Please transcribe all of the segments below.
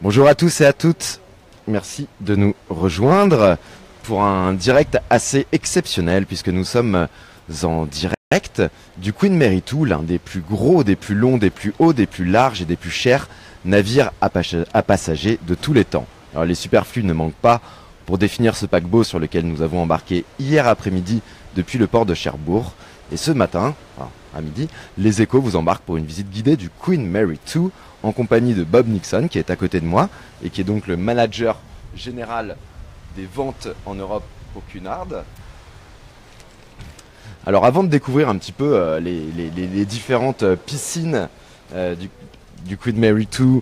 Bonjour à tous et à toutes, merci de nous rejoindre pour un direct assez exceptionnel puisque nous sommes en direct du Queen Mary II, l'un des plus gros, des plus longs, des plus hauts, des plus larges et des plus chers navires à passagers de tous les temps. Alors les superflus ne manquent pas pour définir ce paquebot sur lequel nous avons embarqué hier après-midi depuis le port de Cherbourg. Et ce matin, à midi, les Échos vous embarquent pour une visite guidée du Queen Mary II en compagnie de Bob Nixon qui est à côté de moi et qui est donc le manager général des ventes en Europe au Cunard. Alors avant de découvrir un petit peu les différentes piscines du Queen Mary II,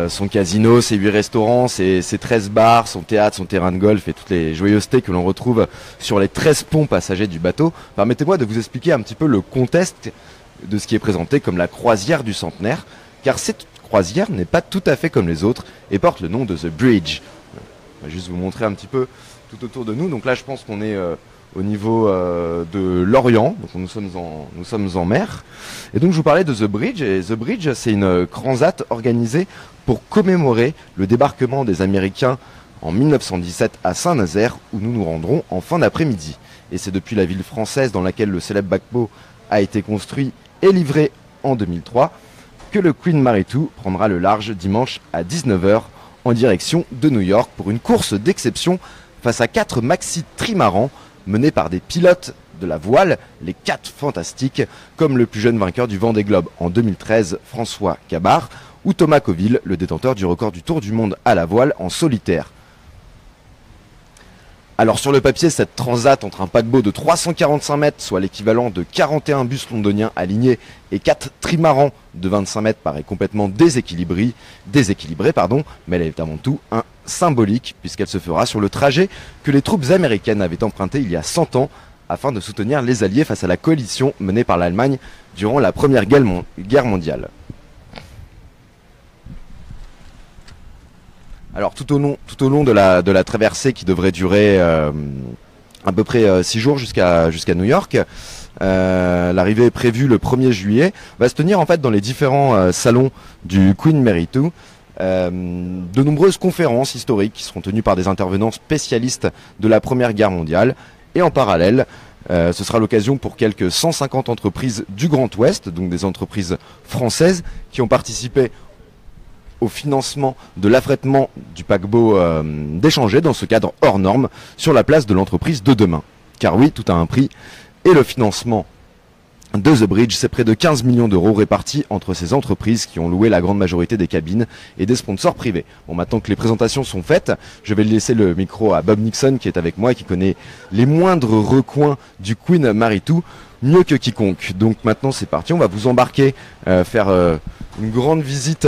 son casino, ses 8 restaurants, ses 13 bars, son théâtre, son terrain de golf et toutes les joyeusetés que l'on retrouve sur les 13 ponts passagers du bateau, permettez-moi de vous expliquer un petit peu le contexte de ce qui est présenté comme la croisière du centenaire, car cette croisière n'est pas tout à fait comme les autres et porte le nom de The Bridge. Je vais juste vous montrer un petit peu tout autour de nous. Donc là je pense qu'on est au niveau de l'Orient, donc nous sommes en mer. Et donc je vous parlais de The Bridge, et The Bridge c'est une transat organisée pour commémorer le débarquement des Américains en 1917 à Saint-Nazaire, où nous nous rendrons en fin d'après-midi. Et c'est depuis la ville française dans laquelle le célèbre paquebot a été construit et livré en 2003 que le Queen Mary II prendra le large dimanche à 19h en direction de New York pour une course d'exception face à 4 maxi trimarans menés par des pilotes de la voile, les 4 fantastiques, comme le plus jeune vainqueur du Vendée Globe en 2013, François Cabard, ou Thomas Coville, le détenteur du record du Tour du Monde à la voile en solitaire. Alors sur le papier, cette transat entre un paquebot de 345 mètres, soit l'équivalent de 41 bus londoniens alignés, et 4 trimarans de 25 mètres paraît complètement déséquilibrée, mais elle est avant tout un symbolique, puisqu'elle se fera sur le trajet que les troupes américaines avaient emprunté il y a 100 ans afin de soutenir les Alliés face à la coalition menée par l'Allemagne durant la Première Guerre mondiale. Alors tout au long de la traversée qui devrait durer à peu près 6 jours jusqu'à New York, l'arrivée est prévue le 1er juillet, va se tenir en fait dans les différents salons du Queen Mary II de nombreuses conférences historiques qui seront tenues par des intervenants spécialistes de la Première Guerre mondiale, et en parallèle ce sera l'occasion pour quelques 150 entreprises du Grand Ouest, donc des entreprises françaises qui ont participé au financement de l'affrètement du paquebot d'échanger dans ce cadre hors norme sur la place de l'entreprise de demain. Car oui, tout a un prix, et le financement de The Bridge, c'est près de 15 millions d'euros répartis entre ces entreprises qui ont loué la grande majorité des cabines et des sponsors privés. Bon, maintenant que les présentations sont faites, je vais laisser le micro à Bob Nixon qui est avec moi et qui connaît les moindres recoins du Queen Mary II mieux que quiconque. Donc maintenant c'est parti, on va vous embarquer, faire une grande visite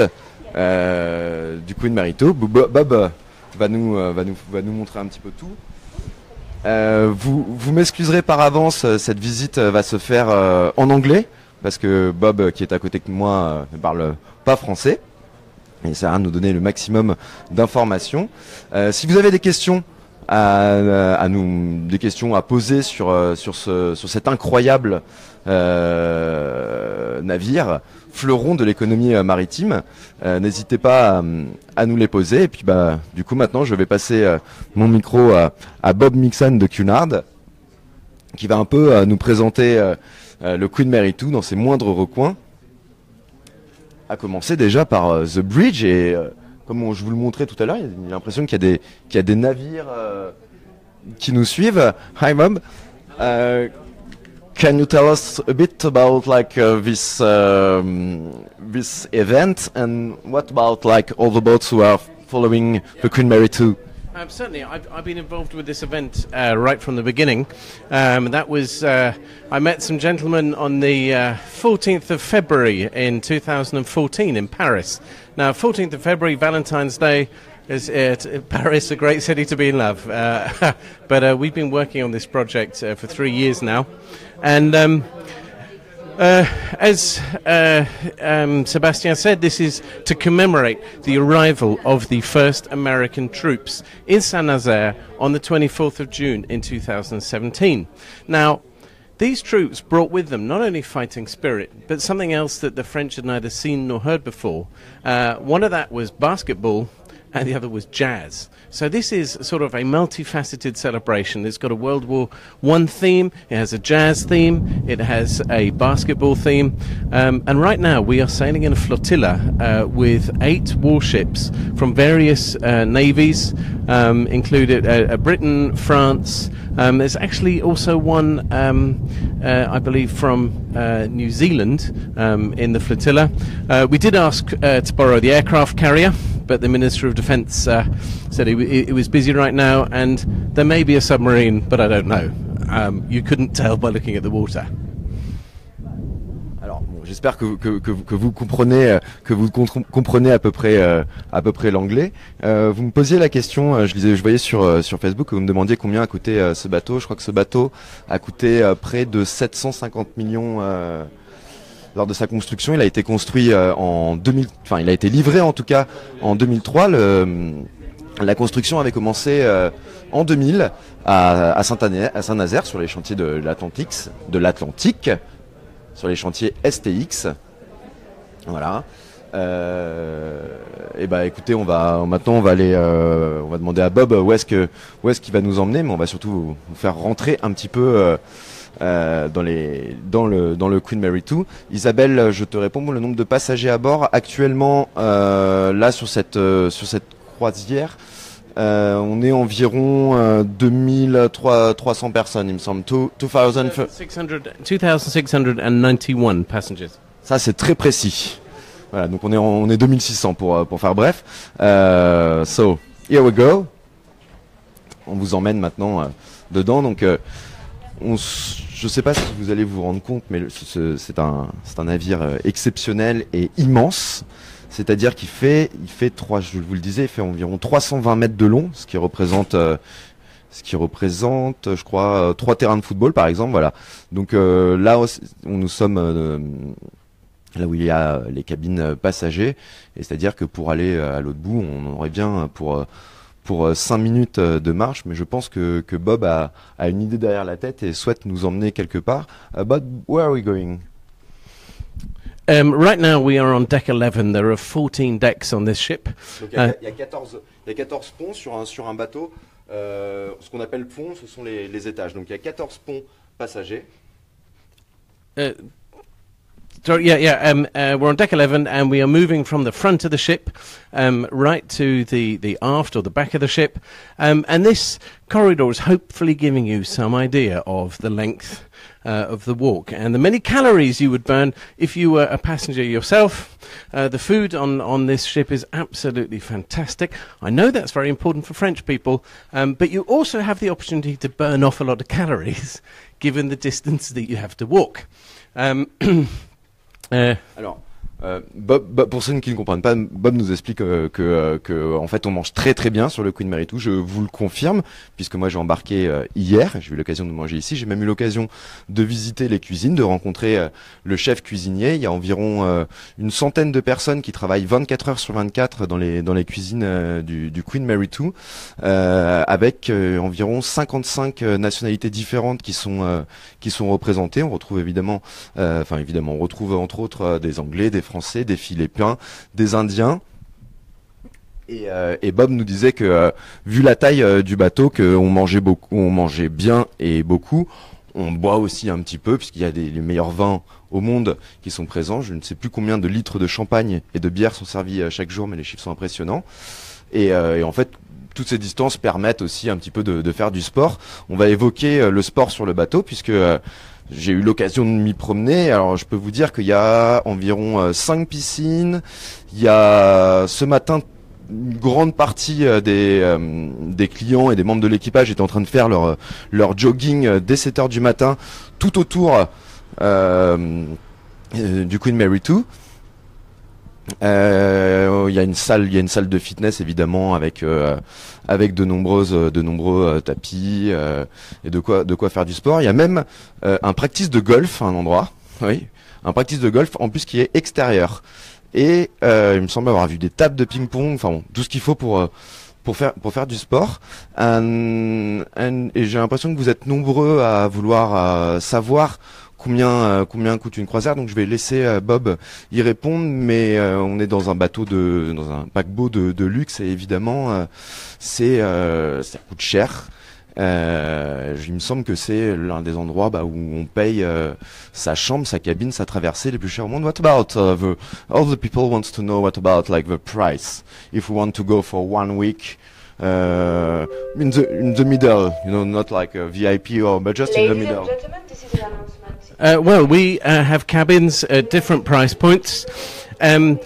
du Queen Mary II. Bob va nous montrer un petit peu tout. Vous m'excuserez par avance, cette visite va se faire en anglais, parce que Bob, qui est à côté de moi, ne parle pas français. Il essaiera de nous donner le maximum d'informations. Si vous avez des questions des questions à poser sur cet incroyable navire, fleuron de l'économie maritime, n'hésitez pas à nous les poser. Et puis du coup maintenant je vais passer mon micro à Bob Nixon de Cunard, qui va un peu nous présenter le Queen Mary II dans ses moindres recoins, à commencer déjà par The Bridge. Et comme je vous le montrais tout à l'heure, il y a l'impression qu'il y a des navires qui nous suivent. Hi Bob. Can you tell us a bit about this event, and what about all the boats who are following the Queen Mary II? Certainly, I've been involved with this event right from the beginning. That was I met some gentlemen on the 14th of February in 2014 in Paris. Now, 14th of February, Valentine's Day. Is Paris a great city to be in love? But we've been working on this project for 3 years now, and as Sebastian said, this is to commemorate the arrival of the first American troops in Saint-Nazaire on the 24th of June in 2017. Now, These troops brought with them not only fighting spirit, but something else that the French had neither seen nor heard before. One of that was basketball, and the other was jazz. So this is sort of a multifaceted celebration. It's got a World War I theme, it has a jazz theme, it has a basketball theme, and right now we are sailing in a flotilla with 8 warships from various navies, included Britain, France. There's actually also one, I believe, from New Zealand in the flotilla. We did ask to borrow the aircraft carrier, but the Minister of Defence said it was busy right now, and there may be a submarine, but I don't know. You couldn't tell by looking at the water. Alors, bon, j'espère que vous comprenez à peu près l'anglais. Vous me posiez la question, je voyais sur Facebook, vous me demandiez combien a coûté ce bateau. Je crois que ce bateau a coûté près de 750 millions. Lors de sa construction, il a été construit il a été livré en tout cas en 2003. La construction avait commencé en 2000 à Saint-Nazaire sur les chantiers de l'Atlantique, sur les chantiers STX. Voilà. Et bah écoutez, on va demander à Bob où est-ce qu'il va nous emmener, mais on va surtout vous faire rentrer un petit peu dans le Queen Mary 2. Isabelle, je te réponds, le nombre de passagers à bord actuellement là sur cette croisière, on est environ 2300 personnes, il me semble. 2,691 passengers. Ça c'est très précis. Voilà, donc on est 2600 pour faire bref. So here we go. On vous emmène maintenant dedans. Donc je sais pas si vous allez vous rendre compte, mais c'est un navire exceptionnel et immense. C'est-à-dire qu'il fait je vous le disais, il fait environ 320 mètres de long, ce qui représente, je crois, 3 terrains de football, par exemple. Voilà. Donc là, nous sommes là où il y a les cabines passagers, et c'est-à-dire que pour aller à l'autre bout, on aurait bien pour 5 minutes de marche, mais je pense que Bob a une idée derrière la tête et souhaite nous emmener quelque part. Bob, where are we going? Right now we are on deck 11. There are 14 decks on this ship. Donc, il y a 14 ponts sur un bateau. Ce qu'on appelle pont, ce sont les étages. Donc il y a 14 ponts passagers. We're on deck 11 and we are moving from the front of the ship right to the aft or the back of the ship. And this corridor is hopefully giving you some idea of the length of the walk and the many calories you would burn if you were a passenger yourself. The food on this ship is absolutely fantastic. I know that's very important for French people, but you also have the opportunity to burn off a lot of calories given the distance that you have to walk. Alors, Bob, pour ceux qui ne comprennent pas, Bob nous explique que en fait on mange très très bien sur le Queen Mary 2. Je vous le confirme, puisque moi j'ai embarqué hier, j'ai eu l'occasion de manger ici, j'ai même eu l'occasion de visiter les cuisines, de rencontrer le chef cuisinier. Il y a environ une centaine de personnes qui travaillent 24 heures sur 24 dans les cuisines du Queen Mary 2, avec environ 55 nationalités différentes qui sont représentées. On retrouve évidemment, on retrouve entre autres des Anglais, des Français, des Philippins, des Indiens. Et Bob nous disait que vu la taille du bateau, qu'on mangeait beaucoup, on mangeait bien et beaucoup. On boit aussi un petit peu puisqu'il y a les meilleurs vins au monde qui sont présents. Je ne sais plus combien de litres de champagne et de bière sont servis chaque jour, mais les chiffres sont impressionnants. Et en fait, toutes ces distances permettent aussi un petit peu de faire du sport. On va évoquer le sport sur le bateau puisque j'ai eu l'occasion de m'y promener. Alors je peux vous dire qu'il y a environ 5 piscines. Il y a ce matin une grande partie des clients et des membres de l'équipage étaient en train de faire leur jogging dès 7 heures du matin tout autour du Queen Mary 2. Il y a une salle de fitness évidemment avec de nombreux tapis et de quoi faire du sport. Il y a même un practice de golf à un endroit. Oui, un practice de golf en plus qui est extérieur. Et il me semble avoir vu des tables de ping-pong, enfin bon, tout ce qu'il faut pour pour faire du sport. Et j'ai l'impression que vous êtes nombreux à vouloir savoir combien coûte une croisière. Donc je vais laisser Bob y répondre, mais on est dans un dans un paquebot de luxe et évidemment ça coûte cher. Il me semble que c'est l'un des endroits où on paye sa chambre, sa cabine, sa traversée les plus chers au monde. What about all the people wants to know what about like the price if we want to go for 1 week in the middle, you know, not like a VIP but just in the middle. Ladies and gentlemen, this is an announcement. Well, we have cabins at different price points. And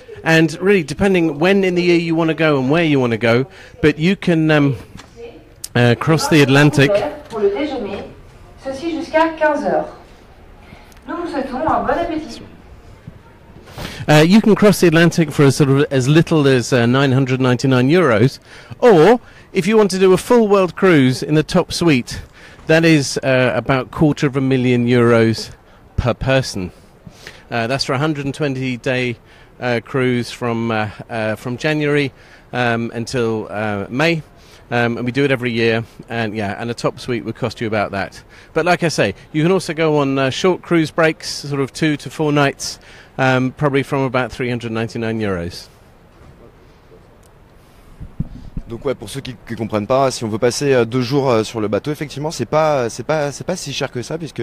really, depending when in the year you want to go and where you want to go, but you can cross the Atlantic. Pour le déjeuner, ceci jusqu'à 15 heures. Nous vous souhaitons un bon appétit. You can cross the Atlantic for as little as €999, or if you want to do a full world cruise in the top suite, that is about €250,000 per person. That's for a 120-day cruise from January until May. And we do it every year, and a top suite would cost you about that. But like I say, you can also go on short cruise breaks, sort of 2 to 4 nights, probably from about €399. Donc ouais, pour ceux qui comprennent pas, si on veut passer 2 jours sur le bateau, effectivement, c'est pas si cher que ça, puisque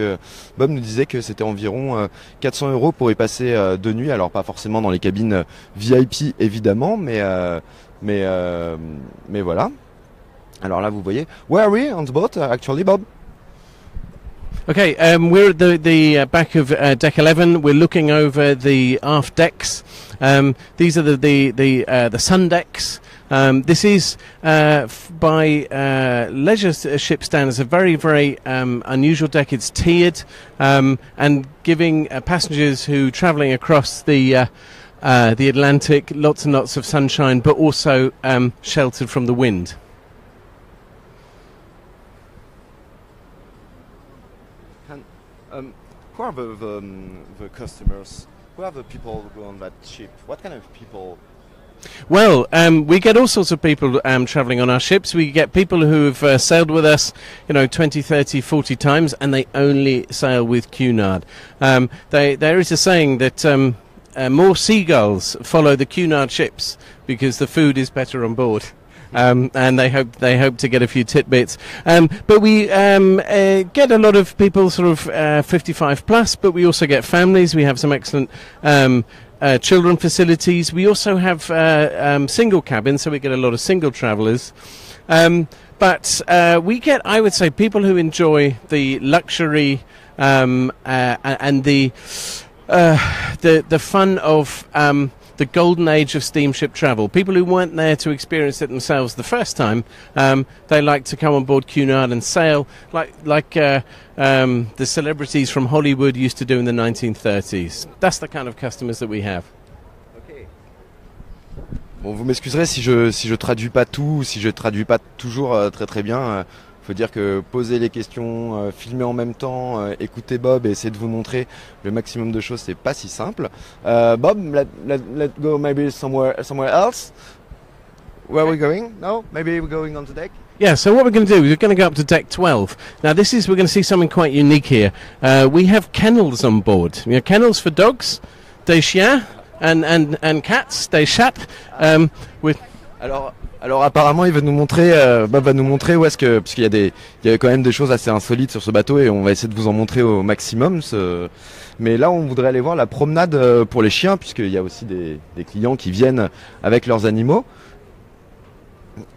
Bob nous disait que c'était environ 400 € pour y passer 2 nuits. Alors pas forcément dans les cabines VIP évidemment, mais voilà. Alors là, vous voyez. Where are we on the boat, actually, Bob? Okay, we're at the back of deck 11. We're looking over the aft decks. These are the sun decks. This is, by leisure ship standards, a very, very unusual deck. It's tiered and giving passengers who travelling across the Atlantic lots and lots of sunshine, but also sheltered from the wind. Who are the customers? Who are the people who go on that ship? What kind of people? Well, we get all sorts of people travelling on our ships. We get people who have sailed with us, 20, 30, 40 times, and they only sail with Cunard. There is a saying that more seagulls follow the Cunard ships because the food is better on board. And they hope to get a few tidbits. But we get a lot of people sort of 55 plus, but we also get families. We have some excellent children facilities. We also have single cabins, so we get a lot of single travellers. But we get, I would say, people who enjoy the luxury and the fun of the golden age of steamship travel. People who weren't there to experience it themselves the first time, they like to come on board Cunard and sail like the celebrities from Hollywood used to do in the 1930s. That's the kind of customers that we have. Bon, vous m'excuserez si je traduis pas tout, si je traduis pas toujours très très bien. Faut dire que poser les questions, filmer en même temps, écouter Bob et essayer de vous montrer le maximum de choses, c'est pas si simple. Bob, let's go maybe somewhere else. Where are we going? No? Maybe we're going on the deck? Yeah, so what we're going to do is we're going to go up to deck 12. Now we're going to see something quite unique here. We have kennels on board. Kennels for dogs, des chiens, and cats, des chats. Alors apparemment il va nous montrer, Bob va nous montrer où est-ce que, parce qu'il y a quand même des choses assez insolites sur ce bateau et on va essayer de vous en montrer au maximum. Mais là on voudrait aller voir la promenade pour les chiens, puisqu'il y a aussi des clients qui viennent avec leurs animaux.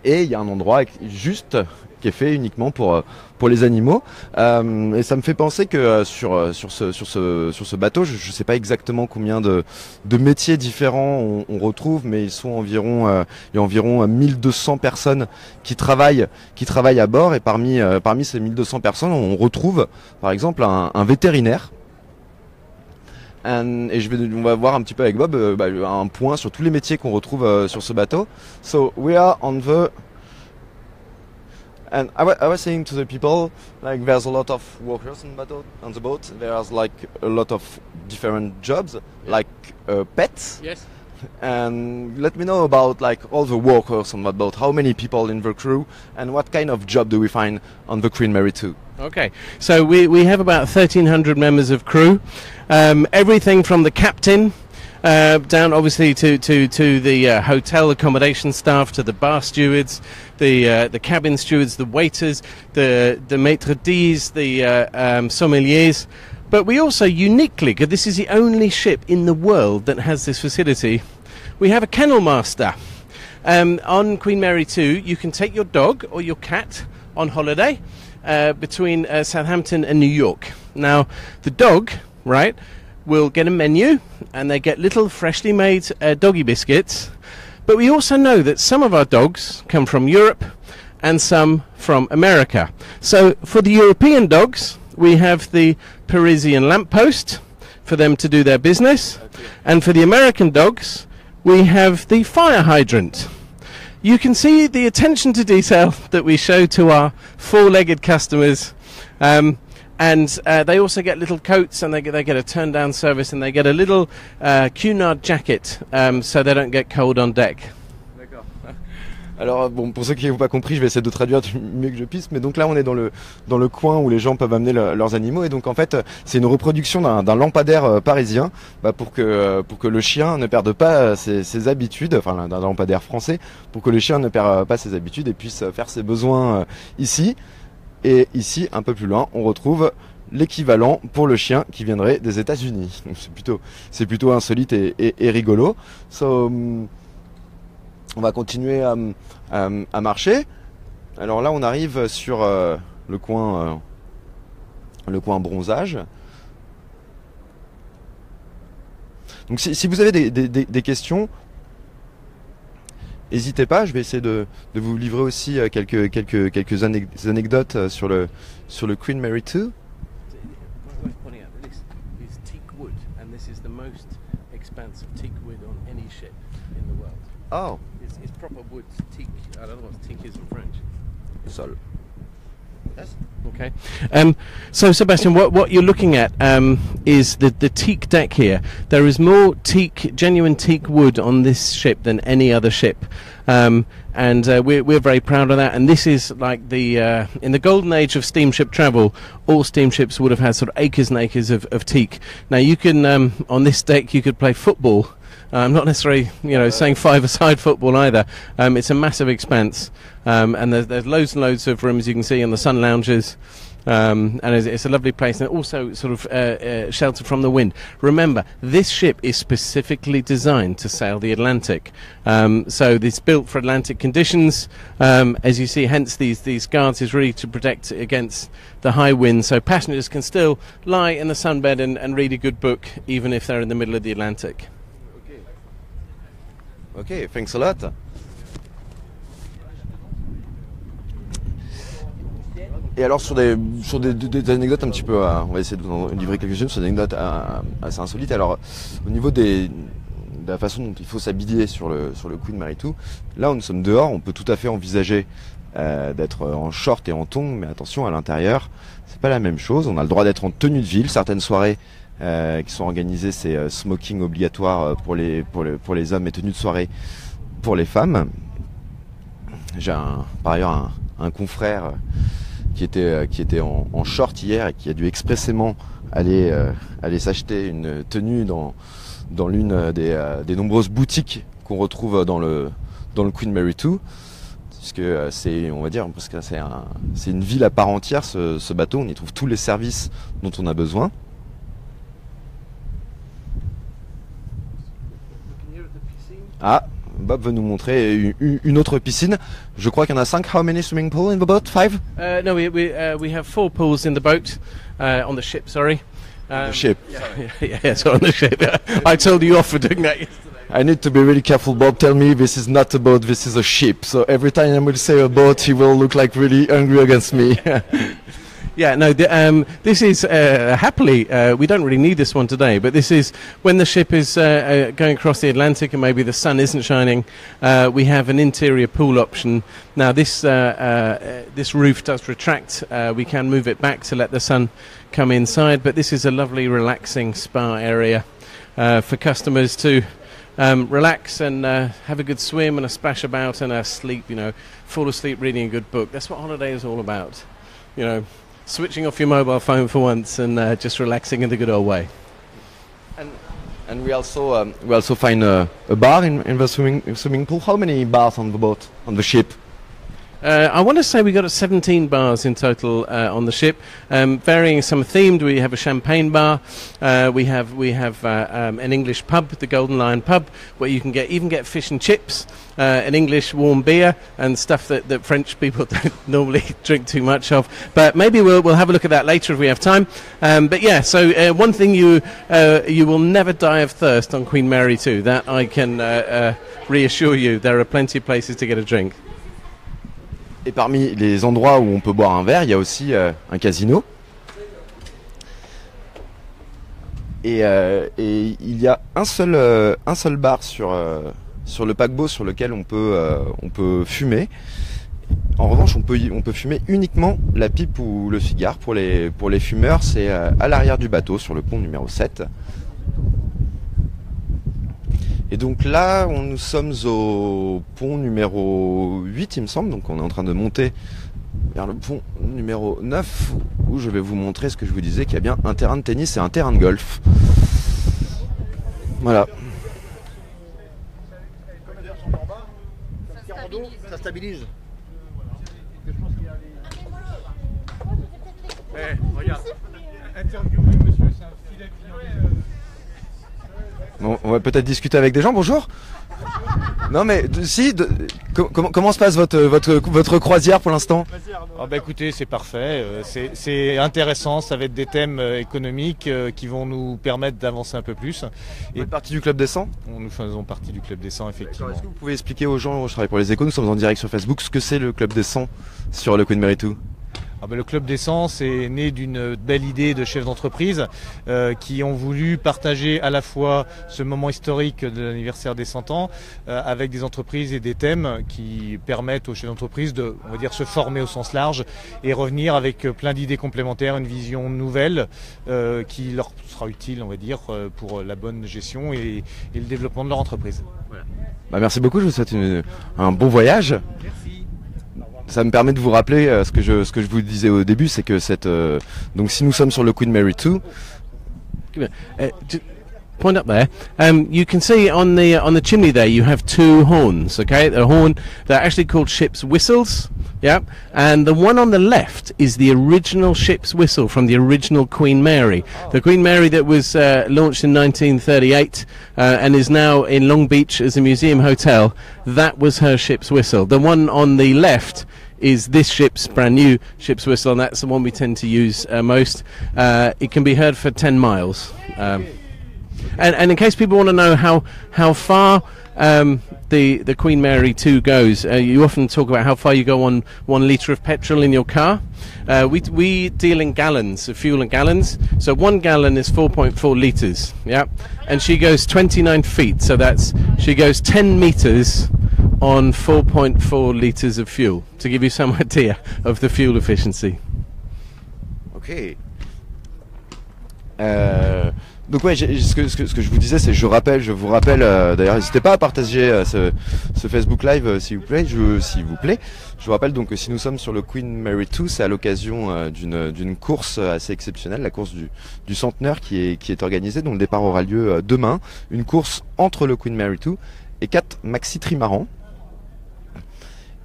Et il y a un endroit juste qui est fait uniquement pour les animaux. Et ça me fait penser que sur ce bateau, je ne sais pas exactement combien de métiers différents on retrouve, mais il y a environ 1200 personnes qui travaillent à bord. Et parmi ces 1200 personnes, on retrouve par exemple un vétérinaire. Et on va voir un petit peu avec Bob un point sur tous les métiers qu'on retrouve sur ce bateau. So we are on the... And I was saying to the people, like, there's a lot of workers on the boat. There's like a lot of different jobs, like pets. Yes. and let me know about like all the workers on that boat. How many people in the crew, and what kind of job do we find on the Queen Mary 2? Okay, so we have about 1,300 members of crew. Everything from the captain down, obviously, to the hotel accommodation staff, to the bar stewards, the cabin stewards, the waiters, the maîtres d', the sommeliers. But we also uniquely, because this is the only ship in the world that has this facility, we have a kennel master. On Queen Mary 2, you can take your dog or your cat on holiday between Southampton and New York. Now, the dog, right, will get a menu, and they get little freshly made doggy biscuits. But we also know that some of our dogs come from Europe and some from America. So for the European dogs, we have the Parisian lamppost for them to do their business. Okay. And for the American dogs, we have the fire hydrant. You can see the attention to detail that we show to our four-legged customers. And they also get little coats, and they get a turn-down service, and they get a little Cunard jacket, so they don't get cold on deck. Alors bon, pour ceux qui n'ont pas compris, je vais essayer de traduire du mieux que je puisse, mais donc là on est dans le coin où les gens peuvent amener leurs animaux, et donc en fait c'est une reproduction d'un lampadaire parisien, pour que le chien ne perde pas ses habitudes, enfin d'un lampadaire français, pour que le chien ne perde pas ses habitudes et puisse faire ses besoins ici. Et ici, un peu plus loin, on retrouve l'équivalent pour le chien qui viendrait des États-Unis. Donc c'est plutôt insolite et rigolo. So, on va continuer à marcher. Alors là, on arrive sur le coin bronzage. Donc si vous avez des questions, n'hésitez pas. Je vais essayer de vous livrer aussi quelques anecdotes sur le Queen Mary 2. Oh. It's proper wood, teak. I don't know what teak is in French. Sol. Yes. Okay. So Sebastian, what you're looking at is the teak deck here. There is more genuine teak wood on this ship than any other ship, and we're very proud of that. And this is like the in the golden age of steamship travel, all steamships would have had sort of acres and acres of teak. Now you can on this deck you could play football. Not necessarily, saying five-a-side football either. It's a massive expanse, and there's loads and loads of rooms you can see on the sun lounges, and it's a lovely place, and also sort of sheltered from the wind. Remember, this ship is specifically designed to sail the Atlantic, so it's built for Atlantic conditions. As you see, hence these guards is really to protect against the high wind, so passengers can still lie in the sunbed and read a good book, even if they're in the middle of the Atlantic. Ok, thanks a lot. Et alors sur des anecdotes un petit peu, on va essayer de vous en livrer quelques-unes sur des anecdotes assez insolites. Alors au niveau de la façon dont il faut s'habiller sur le Queen Mary 2, là où nous sommes dehors, on peut tout à fait envisager d'être en short et en tongs, mais attention, à l'intérieur, c'est pas la même chose. On a le droit d'être en tenue de ville. Certaines soirées qui sont organisées, c'est smoking obligatoire pour les hommes et tenue de soirée pour les femmes. J'ai par ailleurs un confrère qui était en short hier et qui a dû expressément aller s'acheter une tenue dans l'une des nombreuses boutiques qu'on retrouve dans le Queen Mary 2, puisque c'est une ville à part entière, ce bateau. On y trouve tous les services dont on a besoin. Ah, Bob veut nous montrer une autre piscine. Je crois qu'il y en a 5. How many swimming pools in the boat? 5? No, we have 4 pools in the boat, on the ship, sorry. The ship. Yes, on the ship. I told you off for doing that yesterday. I need to be really careful. Bob, tell me this is not a boat, this is a ship. So every time I will say a boat, he will look like really angry against me. Yeah, no, this is happily, we don't really need this one today, but this is when the ship is going across the Atlantic and maybe the sun isn't shining, we have an interior pool option. Now this roof does retract, we can move it back to let the sun come inside, but this is a lovely relaxing spa area for customers to relax and have a good swim and a splash about and a sleep, fall asleep reading a good book. That's what holiday is all about. Switching off your mobile phone for once and just relaxing in the good old way. And we also find a bar in the swimming pool. How many bars on the boat, on the ship? I want to say we got 17 bars in total on the ship, varying some themed. We have a champagne bar. We have an English pub, the Golden Lion pub, where you can get fish and chips, an English warm beer, and stuff that French people don't normally drink too much of. But maybe we'll have a look at that later if we have time. But yeah, so one thing you will never die of thirst on Queen Mary 2. That I can reassure you. There are plenty of places to get a drink. Et parmi les endroits où on peut boire un verre, il y a aussi un casino. Et il y a un seul bar sur le paquebot sur lequel on peut fumer. En revanche, on peut fumer uniquement la pipe ou le cigare. Pour les fumeurs, c'est à l'arrière du bateau, sur le pont numéro 7. Et donc là, nous sommes au pont numéro 8, il me semble. Donc on est en train de monter vers le pont numéro 9, où je vais vous montrer ce que je vous disais, qu'il y a bien un terrain de tennis et un terrain de golf. Voilà. Ça stabilise. Regarde, interviewez monsieur, c'est un filet client. Bon, on va peut-être discuter avec des gens. Bonjour. Non mais comment se passe votre croisière pour l'instant? Écoutez, c'est parfait, c'est intéressant, ça va être des thèmes économiques qui vont nous permettre d'avancer un peu plus. Vous êtes partie du Club des 100? Nous faisons partie du Club des 100, effectivement. Est-ce que vous pouvez expliquer aux gens, je travaille pour les Échos, nous sommes en direct sur Facebook, ce que c'est le Club des 100 sur le Queen Mary 2? Le Club des 100, c'est né d'une belle idée de chefs d'entreprise qui ont voulu partager à la fois ce moment historique de l'anniversaire des 100 ans avec des entreprises et des thèmes qui permettent aux chefs d'entreprise de, on va dire, se former au sens large et revenir avec plein d'idées complémentaires, une vision nouvelle qui leur sera utile, on va dire, pour la bonne gestion et le développement de leur entreprise. Voilà. Merci beaucoup, je vous souhaite un bon voyage. Merci. Ça me permet de vous rappeler ce que je vous disais au début, c'est que donc si nous sommes sur le Queen Mary 2, point up there. You can see on the chimney there you have two horns. Okay, they're actually called ship's whistles. Yeah, and the one on the left is the original ship's whistle from the original Queen Mary. The Queen Mary that was launched in 1938 and is now in Long Beach as a museum hotel. That was her ship's whistle. The one on the left is this ship's brand new ship's whistle, and that's the one we tend to use most. It can be heard for 10 miles. And in case people want to know how far the Queen Mary 2 goes, you often talk about how far you go on 1 litre of petrol in your car. We deal in gallons of fuel and gallons, so 1 gallon is 4.4 litres. Yeah, and she goes 29 feet, so she goes 10 meters on 4.4 litres of fuel, to give you some idea of the fuel efficiency. Ok. Donc ouais, ce que je vous disais, c'est je vous rappelle, d'ailleurs n'hésitez pas à partager ce Facebook Live s'il vous plaît. Je vous rappelle donc que si nous sommes sur le Queen Mary 2, c'est à l'occasion d'une course assez exceptionnelle, la course du centenaire qui est organisée, dont le départ aura lieu demain. Une course entre le Queen Mary 2 et 4 maxi trimarans.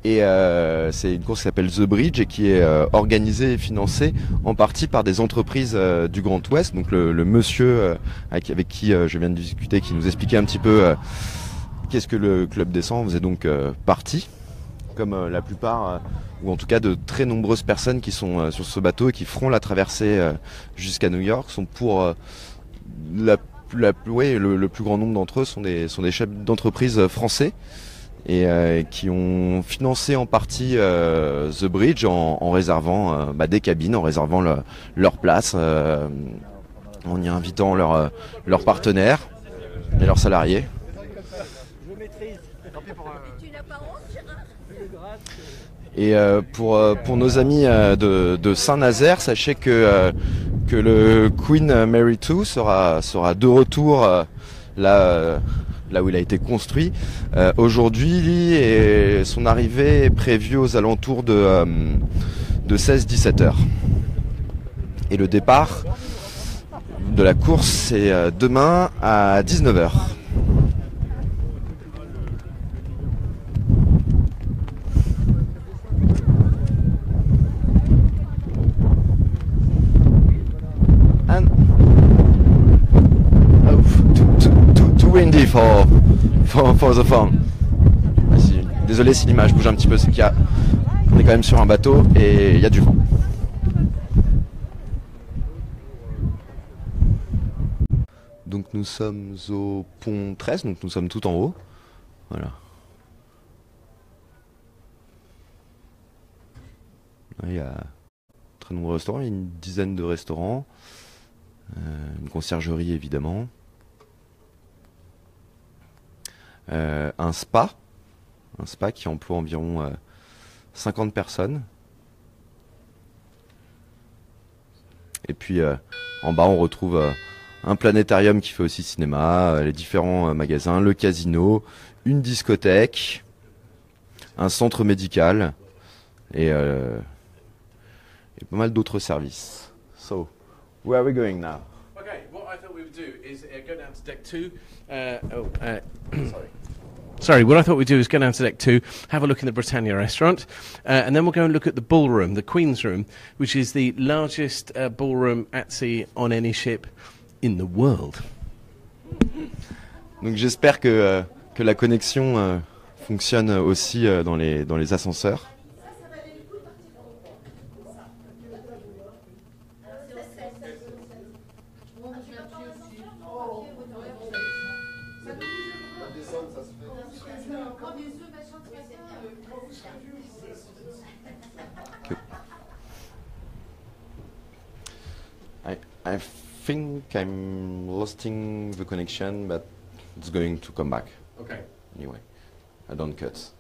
Et c'est une course qui s'appelle The Bridge et qui est organisée et financée en partie par des entreprises du Grand Ouest. Donc le monsieur avec qui je viens de discuter, qui nous expliquait un petit peu qu'est-ce que le Club des 100 faisait donc partie, comme la plupart, ou en tout cas de très nombreuses personnes qui sont sur ce bateau et qui feront la traversée jusqu'à New York, sont pour le plus grand nombre d'entre eux sont des chefs d'entreprise français. Et qui ont financé en partie The Bridge en réservant des cabines, en réservant leur place, en y invitant leurs partenaires et leurs salariés. Et pour nos amis de Saint-Nazaire, sachez que le Queen Mary 2 sera de retour là là où il a été construit. Aujourd'hui, son arrivée est prévue aux alentours de 16-17 heures. Et le départ de la course, c'est demain à 19 heures. Too windy for the phone. Désolé si l'image bouge un petit peu, c'est qu'on est quand même sur un bateau et il y a du vent. Donc nous sommes au pont 13, donc nous sommes tout en haut. Voilà. Il y a très nombreux restaurants, il y a une dizaine de restaurants, une conciergerie évidemment, un spa qui emploie environ 50 personnes. Et puis en bas on retrouve un planétarium qui fait aussi cinéma, les différents magasins, le casino, une discothèque, un centre médical et pas mal d'autres services. So, where are we going now? Okay, what I thought we would do is go down to deck 2. Sorry, what I thought we'd do is go down to deck 2, have a look in the Britannia restaurant, and then we'll go and look at the ballroom, the Queen's Room, which is the largest ballroom at sea on any ship in the world. Donc j'espère que la connexion fonctionne aussi dans les ascenseurs. I think I'm losing the connection, but it's going to come back. Okay. Anyway, I don't cut.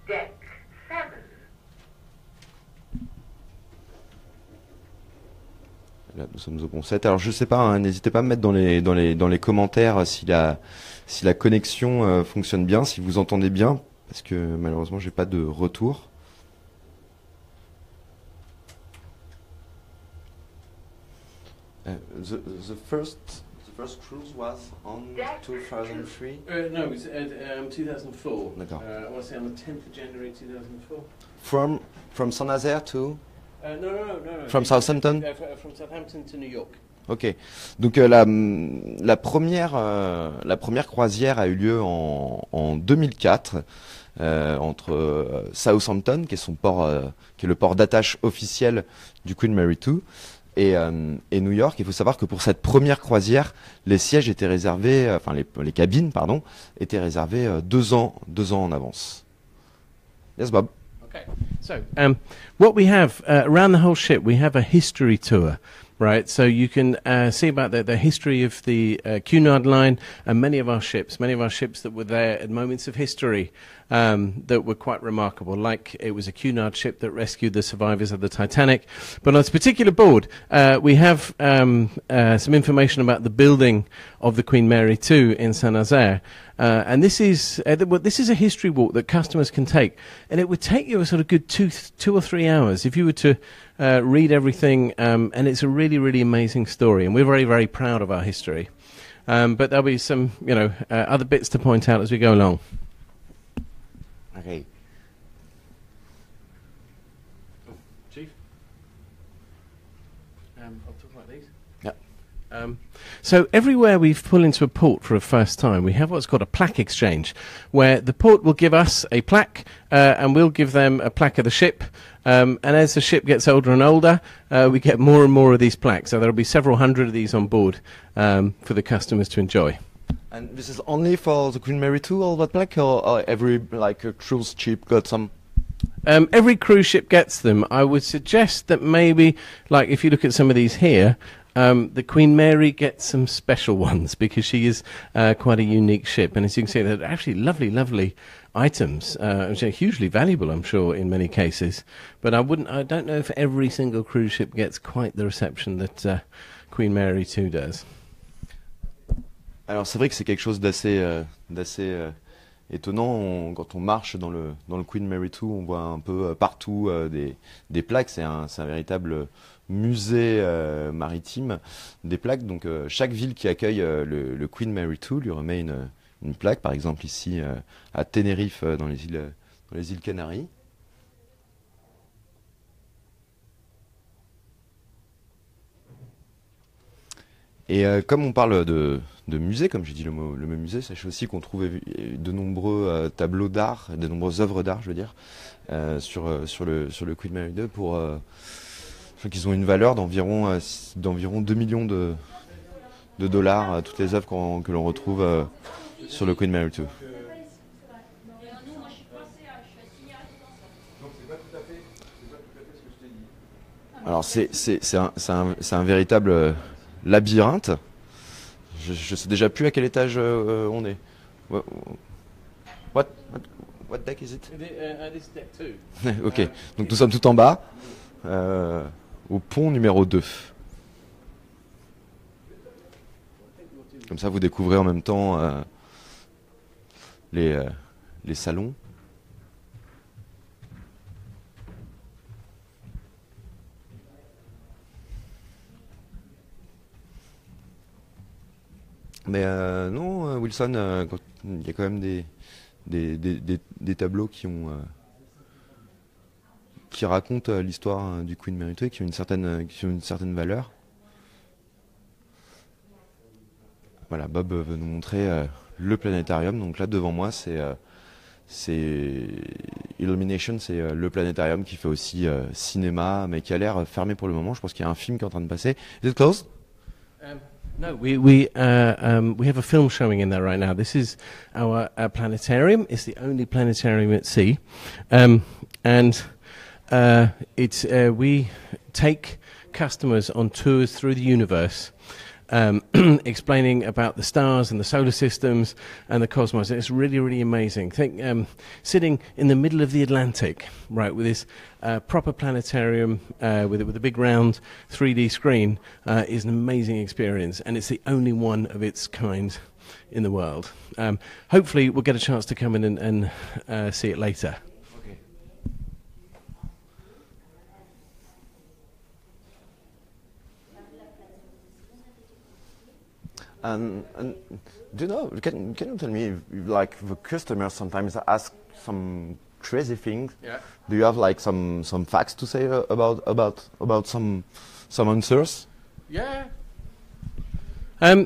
Deck 7. Là, nous sommes au pont 7. Alors je sais pas, hein, n'hésitez pas à me mettre dans les commentaires si la connexion fonctionne bien, si vous entendez bien, parce que malheureusement j'ai pas de retour. The first cruise was on 2003. No, it was 2004. D'accord. I want to say on the 10th of January 2004. From Saint-Nazaire to No. From Southampton? From Southampton to New York. Ok. Donc la première croisière a eu lieu en 2004 entre Southampton, qui est son port, qui est le port d'attache officiel du Queen Mary II, et New York. Il faut savoir que pour cette première croisière, les sièges étaient réservés, enfin les cabines, pardon, étaient réservées 2 ans en avance. Yes, Bob. Okay. So, what we have around the whole ship, we have a history tour, right? So you can see about the history of the Cunard line and many of our ships that were there at moments of history that were quite remarkable. Like it was a Cunard ship that rescued the survivors of the Titanic. But on this particular board, we have some information about the building of the Queen Mary II in Saint-Nazaire. And this is a history walk that customers can take, and it would take you a sort of good 2 or 3 hours if you were to read everything. And it's a really, really amazing story, and we're very, very proud of our history. But there'll be some, other bits to point out as we go along. Okay. Chief, I'll talk about these. Yeah. So everywhere we've pulled into a port for a first time, we have what's called a plaque exchange, where the port will give us a plaque and we'll give them a plaque of the ship. And as the ship gets older and older, we get more and more of these plaques. So there'll be several hundred of these on board for the customers to enjoy. And this is only for the Queen Mary II, all that plaque, or every cruise ship got some? Every cruise ship gets them. I would suggest that maybe, like if you look at some of these here, The Queen Mary gets some special ones because she is quite a unique ship, and as you can see, they're actually lovely, lovely items, which are hugely valuable, I'm sure, in many cases. But I don't know if every single cruise ship gets quite the reception that Queen Mary 2 does. Alors c'est vrai que c'est quelque chose d'assez étonnant. Quand on marche dans le Queen Mary 2, on voit un peu partout des plaques. C'est un véritable musée maritime des plaques. Donc chaque ville qui accueille le Queen Mary 2 lui remet une plaque. Par exemple ici à Tenerife dans les îles Canaries. Et comme on parle de musée, comme j'ai dit le mot musée, sachez aussi qu'on trouve de nombreux tableaux d'art, de nombreuses œuvres d'art, je veux dire, sur le Queen Mary 2 je crois qu'ils ont une valeur d'environ 2 millions de dollars, toutes les œuvres que l'on retrouve sur le Queen Mary 2. Alors c'est un véritable labyrinthe. Je sais déjà plus à quel étage on est. What deck is it? This deck 2. Ok, donc nous sommes tout en bas, au pont numéro 2. Comme ça vous découvrez en même temps les salons. Mais non, Wilson, il y a quand même des tableaux qui racontent l'histoire du Queen Mary 2 et qui ont une certaine valeur. Voilà, Bob veut nous montrer le planétarium. Donc là devant moi, c'est Illumination, c'est le planétarium qui fait aussi cinéma, mais qui a l'air fermé pour le moment. Je pense qu'il y a un film qui est en train de passer. Is it closed? No, we have a film showing in there right now. This is our planetarium. It's the only planetarium at sea, and we take customers on tours through the universe, explaining about the stars and the solar systems and the cosmos. It's really, really amazing. Think sitting in the middle of the Atlantic, right, with this proper planetarium with a big round 3D screen is an amazing experience, and it's the only one of its kind in the world. Hopefully we'll get a chance to come in and see it later. And do you know? Can you tell me, if, like, the customers sometimes ask some crazy things? Yeah. Do you have like some facts to say about some answers? Yeah.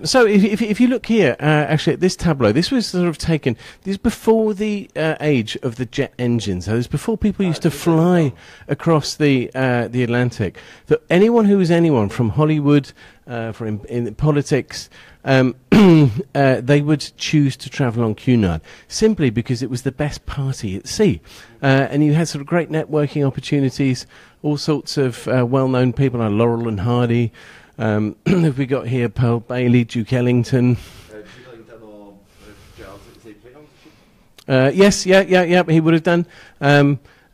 So if you look here, actually at this tableau, this was sort of taken. This is before the age of the jet engines. So this is before people used to fly across the Atlantic. That anyone who was anyone from Hollywood, in politics, they would choose to travel on Cunard simply because it was the best party at sea, and you had sort of great networking opportunities. All sorts of well-known people like Laurel and Hardy. We got here Pearl Bailey, Duke Ellington. Yes, yeah, he would have done.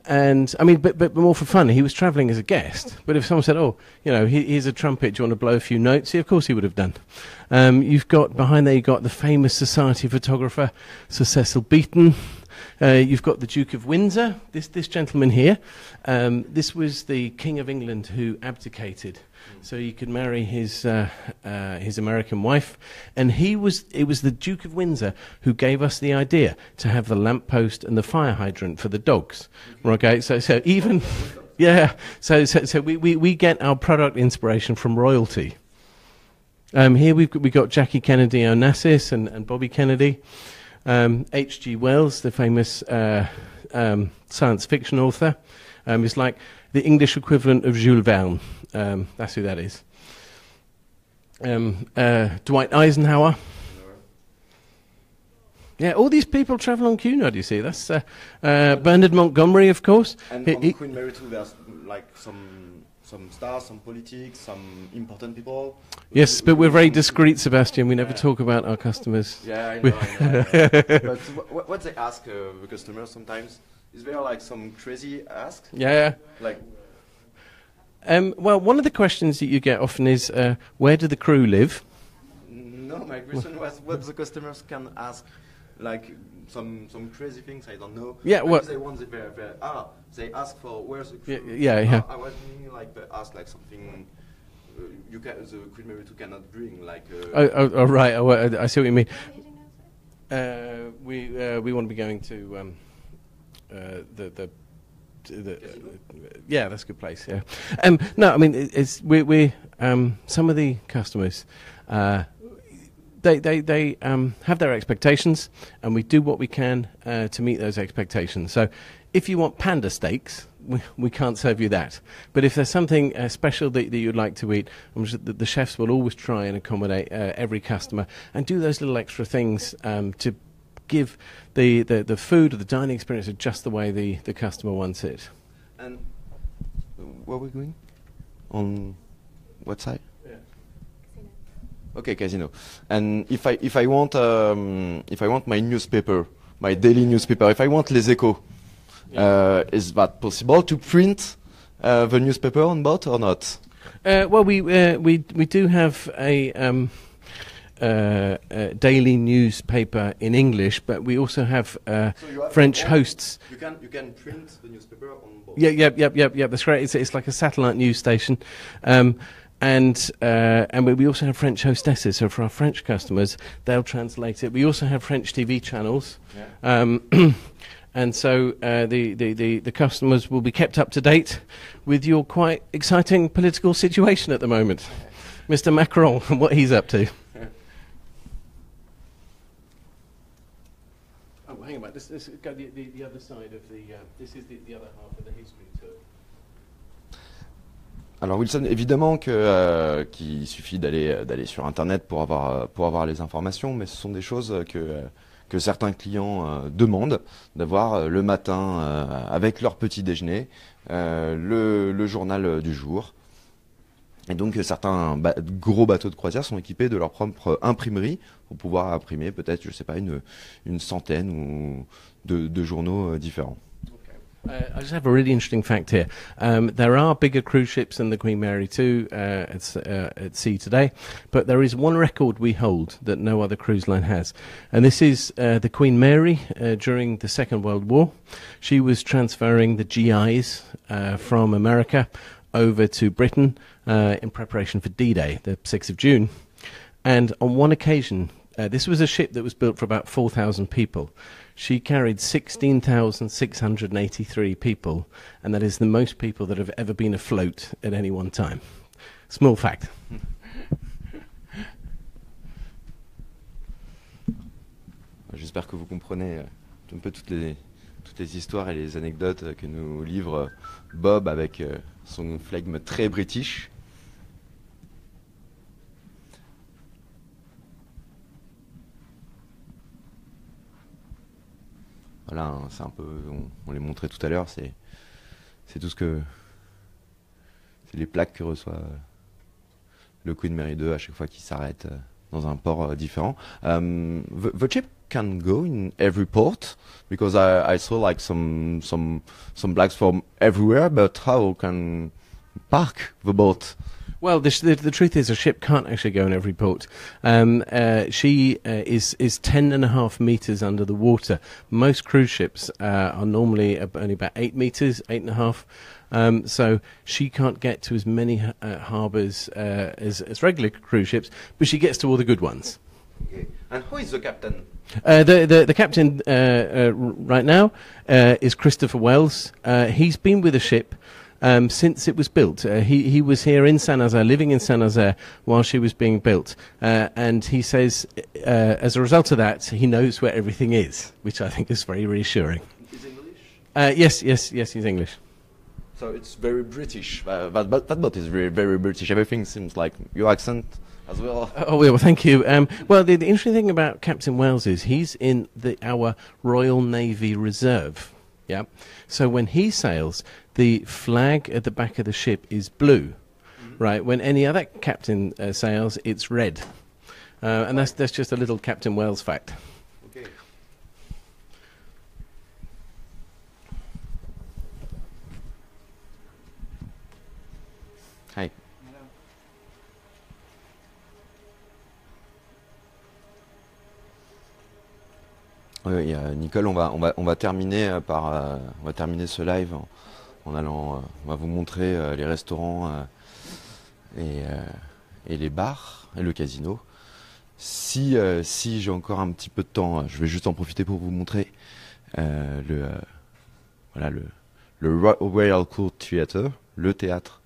And I mean, but more for fun. He was travelling as a guest. But if someone said, "Oh, you know, here's a trumpet. Do you want to blow a few notes?" Yeah, of course he would have done. You've got behind there. You've got the famous society photographer Sir Cecil Beaton. You've got the Duke of Windsor. This gentleman here. This was the King of England who abdicated, so he could marry his American wife, and it was the Duke of Windsor who gave us the idea to have the lamppost and the fire hydrant for the dogs. Okay, so even yeah, so we get our product inspiration from royalty. Here we got Jackie Kennedy Onassis and Bobby Kennedy. H.G. Wells, the famous science fiction author, is like the English equivalent of Jules Verne. That's who that is. Dwight Eisenhower. Yeah, all these people travel on Cunard, you see. That's Bernard Montgomery, of course. And He- on he- Queen Mary 2, there's like some stars, some politics, some important people. yes, but we're very discreet, Sebastian. We never talk about our customers. Yeah, I know. I know. But what they ask the customers sometimes, is there like some crazy ask? Yeah. Like, Well, one of the questions that you get often is, where do the crew live? no, my question was what the customers can ask, like some crazy things, I don't know. Yeah, Maybe well- they want they ask for where's the crew? Yeah. I was meaning like they ask like something the Queen Mary 2 cannot bring, like. Oh, right. Oh, I see what you mean. We want to be going to the yeah, that's a good place. Yeah. No, I mean it's we some of the customers. They have their expectations, and we do what we can to meet those expectations. So, if you want panda steaks, we can't serve you that. But if there's something special that you'd like to eat, the chefs will always try and accommodate every customer and do those little extra things to give the food or the dining experience just the way the customer wants it. And where are we going? On what side? Okay, Casino. And if I want my newspaper, my daily newspaper, if I want Les Echos, is that possible to print the newspaper on board or not? Well, we do have a daily newspaper in English, but we also have French hosts. You can print the newspaper on board. Yeah. That's great. It's like a satellite news station. And we also have French hostesses, so for our French customers, they'll translate it. We also have French TV channels, and so the customers will be kept up to date with your quite exciting political situation at the moment, Mr. Macron, and what he's up to. Oh, hang on, this go the other side of the. This is the other half of the history tour. Alors Wilson, évidemment qu'il suffit d'aller sur Internet pour avoir les informations, mais ce sont des choses que certains clients demandent d'avoir le matin avec leur petit déjeuner, le journal du jour. Et donc certains gros bateaux de croisière sont équipés de leur propre imprimerie pour pouvoir imprimer peut-être, je sais pas, une centaine ou de journaux différents. I just have a really interesting fact here. There are bigger cruise ships than the Queen Mary 2 at sea today, but there is one record we hold that no other cruise line has, and this is the Queen Mary during the Second World War. She was transferring the GIs from America over to Britain in preparation for D-Day, the 6th of June, and on one occasion, this was a ship that was built for about 4,000 people. She carried 16,683 people, and that is the most people that have ever been afloat at any one time. Small fact. J'espère que vous comprenez un peu toutes les histoires et les anecdotes que nous livre Bob avec son flegme très british. Voilà, hein, c'est un peu, on les montrait tout à l'heure, c'est tout ce que, c'est les plaques que reçoit le Queen Mary 2 à chaque fois qu'il s'arrête dans un port différent. The ship can go in every port because I saw like some flags from everywhere, but how can park the boat? Well, the truth is, a ship can't actually go in every port. She is 10.5 meters under the water. Most cruise ships are normally only about 8 meters, 8.5. So she can't get to as many harbours as regular cruise ships, but she gets to all the good ones. Okay. And who is the captain? The captain right now is Christopher Wells. He's been with the ship since it was built. He was here in Saint-Nazaire, living in Saint-Nazaire while she was being built. And he says, as a result of that, he knows where everything is, which I think is very reassuring. Is English? Yes, he's English. So it's very British. That boat is very, very British. Everything seems like your accent. as well. Oh, well, thank you. Well, the interesting thing about Captain Wells is he's in our Royal Navy Reserve. Yeah. So when he sails, the flag at the back of the ship is blue, right? When any other captain sails, it's red. And that's just a little Captain Wells fact. Okay. Hi. Oui, Nicole, on va terminer on va terminer ce live en allant, on va vous montrer les restaurants et les bars et le casino. Si j'ai encore un petit peu de temps, je vais juste en profiter pour vous montrer le Royal Court Theatre, le théâtre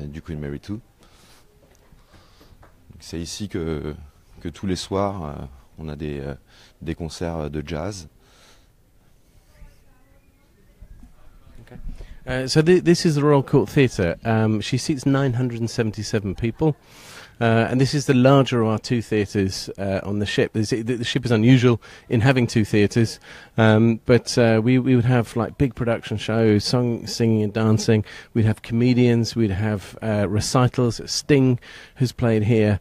du Queen Mary 2. C'est ici que tous les soirs, on a des concerts de jazz. So this is the Royal Court Theatre. She seats 977 people. And this is the larger of our two theatres on the ship. The ship is unusual in having two theatres, but we would have like big production shows, singing and dancing. We'd have comedians. We'd have recitals. Sting has played here.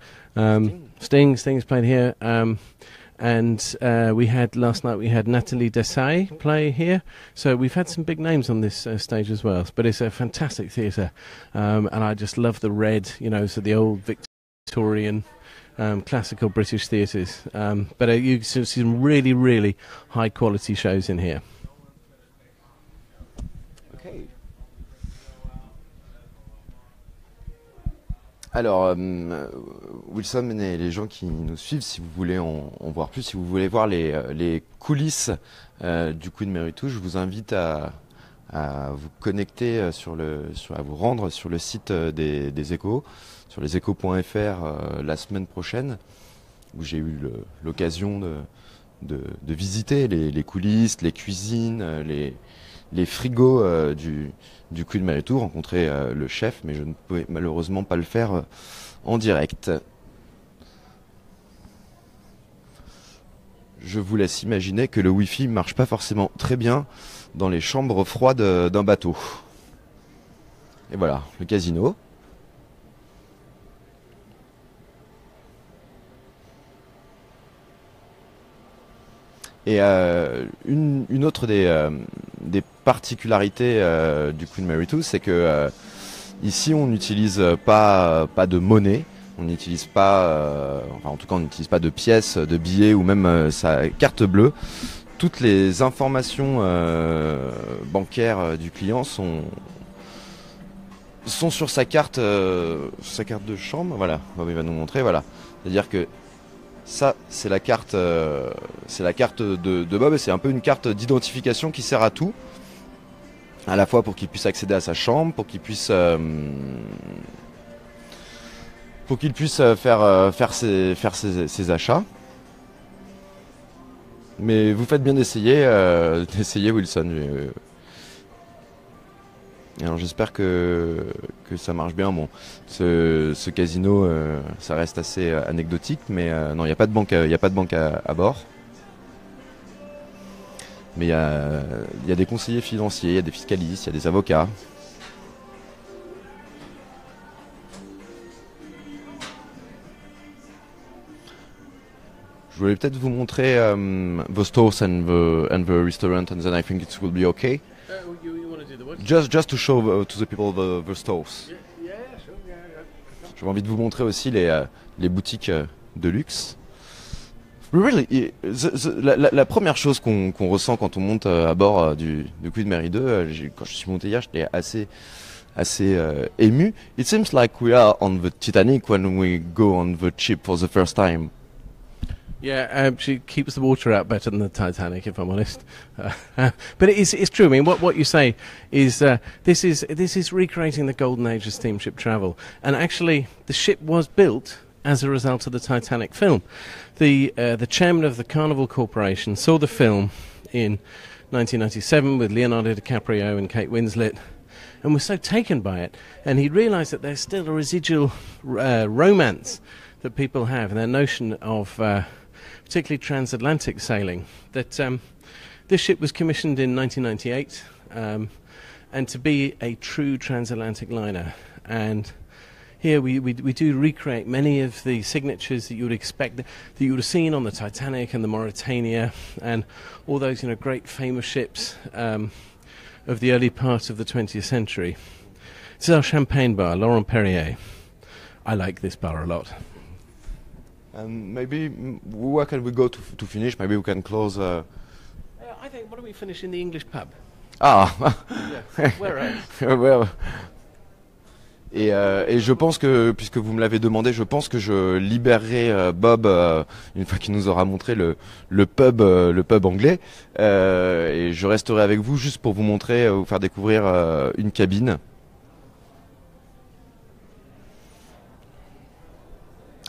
Sting's played here. And we had last night. We had Nathalie Dessay play here. So we've had some big names on this stage as well. But it's a fantastic theatre, and I just love the red. So the old Victorian, classical British theatres. But you see some really, really high quality shows in here. Okay. Alors, Wilson et les gens qui nous suivent, si vous voulez en voir plus, si vous voulez voir les coulisses du Queen Mary 2, je vous invite à vous connecter à vous rendre sur le site des Échos, sur leséchos.fr la semaine prochaine, où j'ai eu l'occasion de visiter les coulisses, les cuisines, les frigos du Queen Mary 2, rencontrer le chef, mais je ne pouvais malheureusement pas le faire en direct. Je vous laisse imaginer que le Wi-Fi ne marche pas forcément très bien dans les chambres froides d'un bateau. Et voilà, le casino. Et une autre des particularités du Queen Mary 2, c'est que ici on n'utilise pas de monnaie, on n'utilise pas, en tout cas on n'utilise pas de pièces, de billets ou même sa carte bleue. Toutes les informations bancaires du client sont sur sa carte de chambre. Voilà, il va nous montrer. Voilà, c'est-à-dire que ça, c'est la carte de Bob, et c'est un peu une carte d'identification qui sert à tout, à la fois pour qu'il puisse accéder à sa chambre, pour qu'il puisse faire ses achats. Mais vous faites bien d'essayer Wilson. Alors j'espère que ça marche bien. Bon, ce casino, ça reste assez anecdotique, mais non, il n'y a pas de banque, à bord. Mais il y a des conseillers financiers, il y a des fiscalistes, il y a des avocats. Je voulais peut-être vous montrer the stores and the restaurant, and then I think it will be okay. You want to do the what? Just to show to the people the stores. Yeah, sure, yeah. J'avais envie de vous montrer aussi les boutiques de luxe. Really, la première chose qu'on ressent quand on monte à bord du Queen Mary 2, quand je suis monté hier, j'étais assez ému. It seems like we are on the Titanic when we go on the ship for the first time. Yeah, she keeps the water out better than the Titanic, if I'm honest. But it's true. I mean, what you say is this is recreating the golden age of steamship travel, and actually the ship was built as a result of the Titanic film. The chairman of the Carnival Corporation saw the film in 1997 with Leonardo DiCaprio and Kate Winslet, and was so taken by it. And he realised that there's still a residual romance that people have, and their notion of particularly transatlantic sailing. That this ship was commissioned in 1998, and to be a true transatlantic liner. And here we do recreate many of the signatures that you would expect, that you would have seen on the Titanic and the Mauretania and all those great famous ships of the early part of the 20th century. This is our champagne bar, Laurent Perrier. I like this bar a lot. And maybe where can we go to finish? Maybe we can close. I think, why don't we finish in the English pub? Ah. Yeah. Where else? Well. Et je pense que, puisque vous me l'avez demandé, je pense que je libérerai Bob une fois qu'il nous aura montré le pub anglais, et je resterai avec vous juste pour vous montrer, vous faire découvrir une cabine.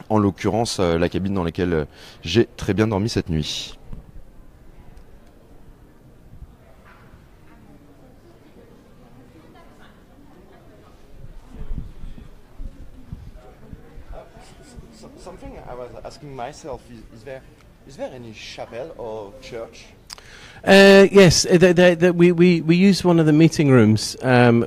En l'occurrence, la cabine dans laquelle j'ai très bien dormi cette nuit. Something I was asking myself is there any chapel or church? Yes, we use one of the meeting rooms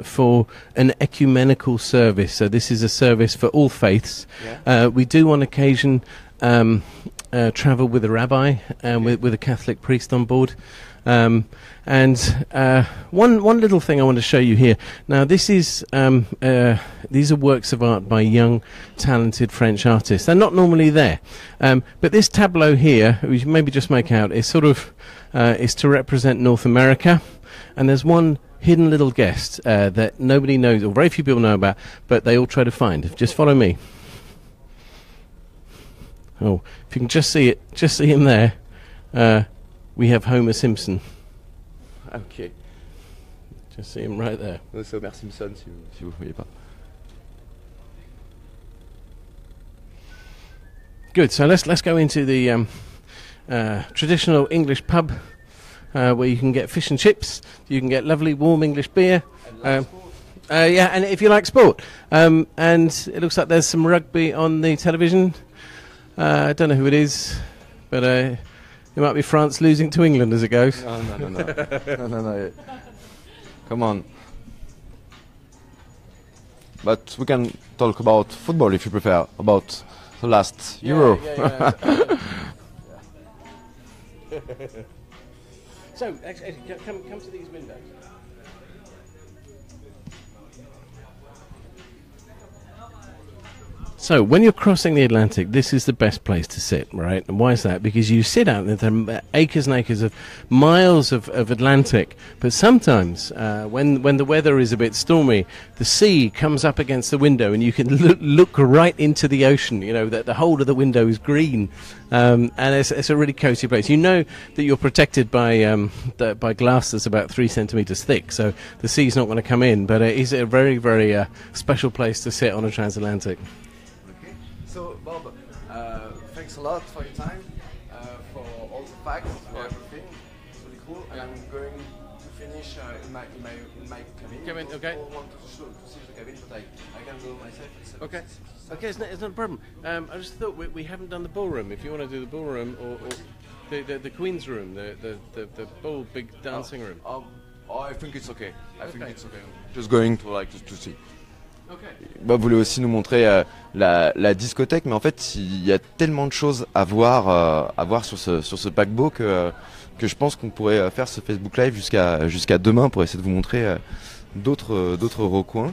for an ecumenical service. So this is a service for all faiths. Yeah. We do on occasion travel with a rabbi and with a Catholic priest on board. And one little thing I want to show you here. Now, this is these are works of art by young, talented French artists. They're not normally there, but this tableau here, which you maybe just make out, is sort of is to represent North America. And there's one hidden little guest that nobody knows, or very few people know about, but they all try to find. Just follow me. Oh, if you can just see it, just see him there. We have Homer Simpson. Ok. Just see him right there. C'est Homer Simpson si vous ne voyez pas. Good. So let's go into the traditional English pub where you can get fish and chips. You can get lovely warm English beer. Yeah, and if you like sport, and it looks like there's some rugby on the television. I don't know who it is, but it might be France losing to England as it goes. No. Come on. But we can talk about football if you prefer, about the last Euro. Yeah. So, actually, come to these windows. So, when you're crossing the Atlantic, this is the best place to sit, right? And why is that? Because you sit out there, there are acres and acres of miles of Atlantic, but sometimes when the weather is a bit stormy, the sea comes up against the window and you can look right into the ocean. You know, that the whole of the window is green, and it's a really cozy place. You know that you're protected by glass that's about 3 centimeters thick, so the sea's not going to come in, but it's a very, very special place to sit on a transatlantic. So, Bob, thanks a lot for your time, for all the facts, for everything. It's really cool. And I'm going to finish in my cabin. Okay. I want to see the cabin, but I can go myself. Okay. Okay, it's not a problem. I just thought we haven't done the ballroom. If you want to do the ballroom or the Queen's room, the ball big dancing room. I think it's okay. I think it's okay. Just going to see. Okay. Bob voulait aussi nous montrer la discothèque, mais en fait il y a tellement de choses à voir sur ce paquebot que je pense qu'on pourrait faire ce Facebook Live jusqu'à demain pour essayer de vous montrer d'autres recoins.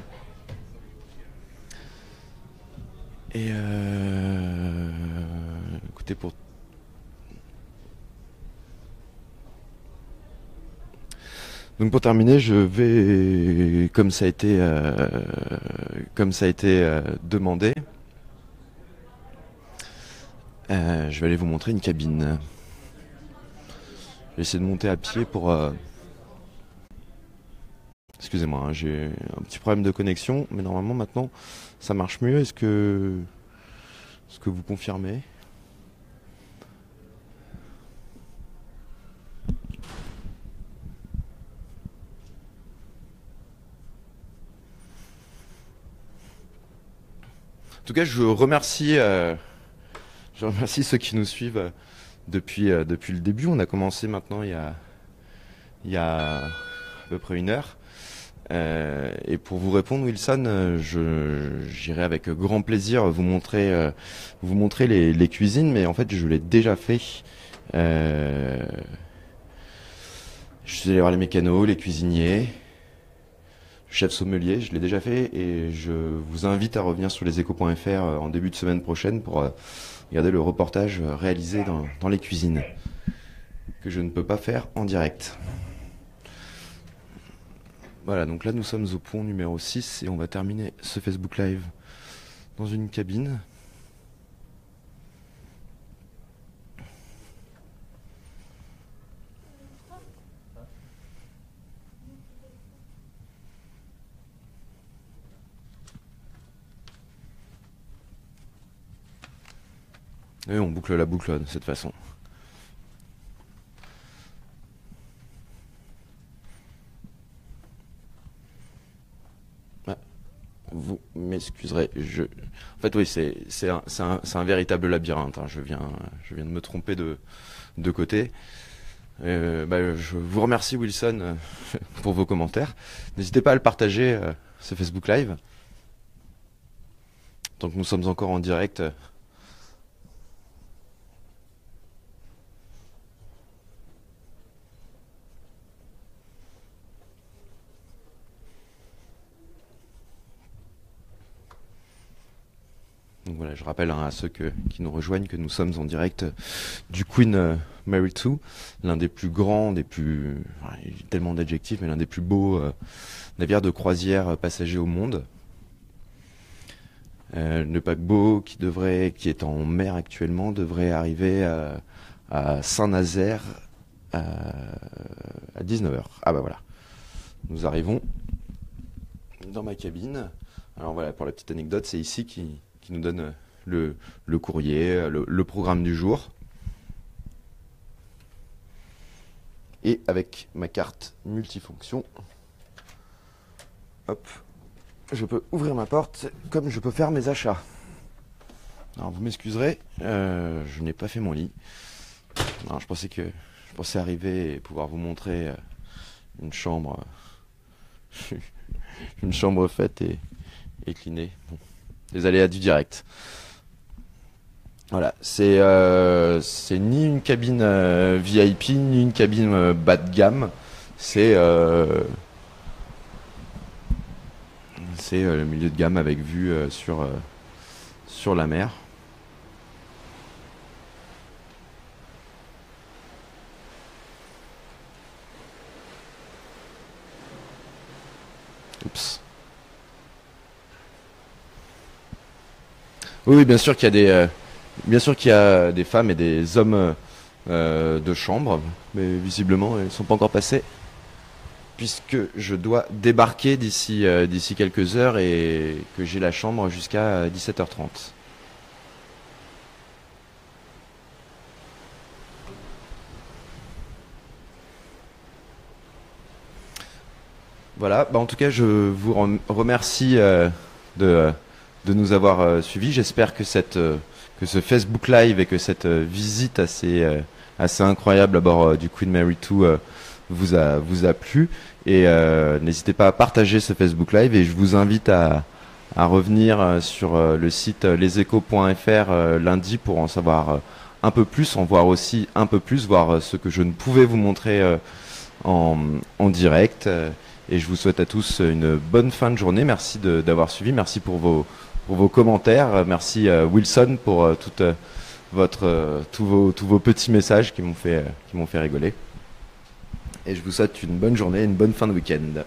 Et écoutez, donc pour terminer, je vais, comme ça a été demandé, je vais aller vous montrer une cabine. Je vais essayer de monter à pied pour... Excusez-moi, hein, j'ai un petit problème de connexion, mais normalement maintenant ça marche mieux. Est-ce que vous confirmez ? tout cas, je remercie ceux qui nous suivent depuis le début. On a commencé maintenant il y a à peu près 1 heure. Et pour vous répondre, Wilson, j'irai avec grand plaisir vous montrer les cuisines, mais en fait, je l'ai déjà fait. Je suis allé voir les mécanos, les cuisiniers, le chef sommelier, je l'ai déjà fait, et je vous invite à revenir sur leséchos.fr en début de semaine prochaine pour regarder le reportage réalisé dans les cuisines, que je ne peux pas faire en direct. Voilà, donc là nous sommes au pont numéro 6 et on va terminer ce Facebook Live dans une cabine. Et on boucle la boucle de cette façon. Vous m'excuserez, en fait oui, c'est un véritable labyrinthe, hein. Je viens de me tromper de côté. Je vous remercie, Wilson, pour vos commentaires. N'hésitez pas à le partager, ce Facebook Live. Tant que nous sommes encore en direct. Donc voilà, je rappelle à ceux qui nous rejoignent que nous sommes en direct du Queen Mary II, l'un des plus grands, tellement d'adjectifs, mais l'un des plus beaux navires de croisière passagers au monde. Le paquebot qui est en mer actuellement devrait arriver à Saint-Nazaire à 19h. Ah bah voilà, nous arrivons dans ma cabine. Alors voilà, pour la petite anecdote, c'est ici qui nous donne le courrier, le programme du jour. Et avec ma carte multifonction, hop, je peux ouvrir ma porte comme je peux faire mes achats. Alors vous m'excuserez, je n'ai pas fait mon lit. Alors, je pensais arriver et pouvoir vous montrer une chambre faite et clinée. Bon. Les aléas du direct. Voilà, c'est ni une cabine VIP, ni une cabine bas de gamme. C'est le milieu de gamme avec vue sur la mer. Oups. Oui, bien sûr qu'il y a des femmes et des hommes de chambre, mais visiblement ils ne sont pas encore passés, puisque je dois débarquer d'ici quelques heures et que j'ai la chambre jusqu'à 17h30. Voilà, en tout cas je vous remercie de nous avoir suivis. J'espère que ce Facebook Live et que cette visite assez incroyable à bord du Queen Mary II vous a plu. Et n'hésitez pas à partager ce Facebook Live, et je vous invite à revenir sur le site leséchos.fr lundi pour en savoir un peu plus, en voir aussi un peu plus, voir ce que je ne pouvais vous montrer en direct. Et je vous souhaite à tous une bonne fin de journée. Merci d'avoir suivi. Merci pour vos commentaires. Merci Wilson pour tous vos petits messages qui m'ont fait rigoler. Et je vous souhaite une bonne journée, une bonne fin de week-end.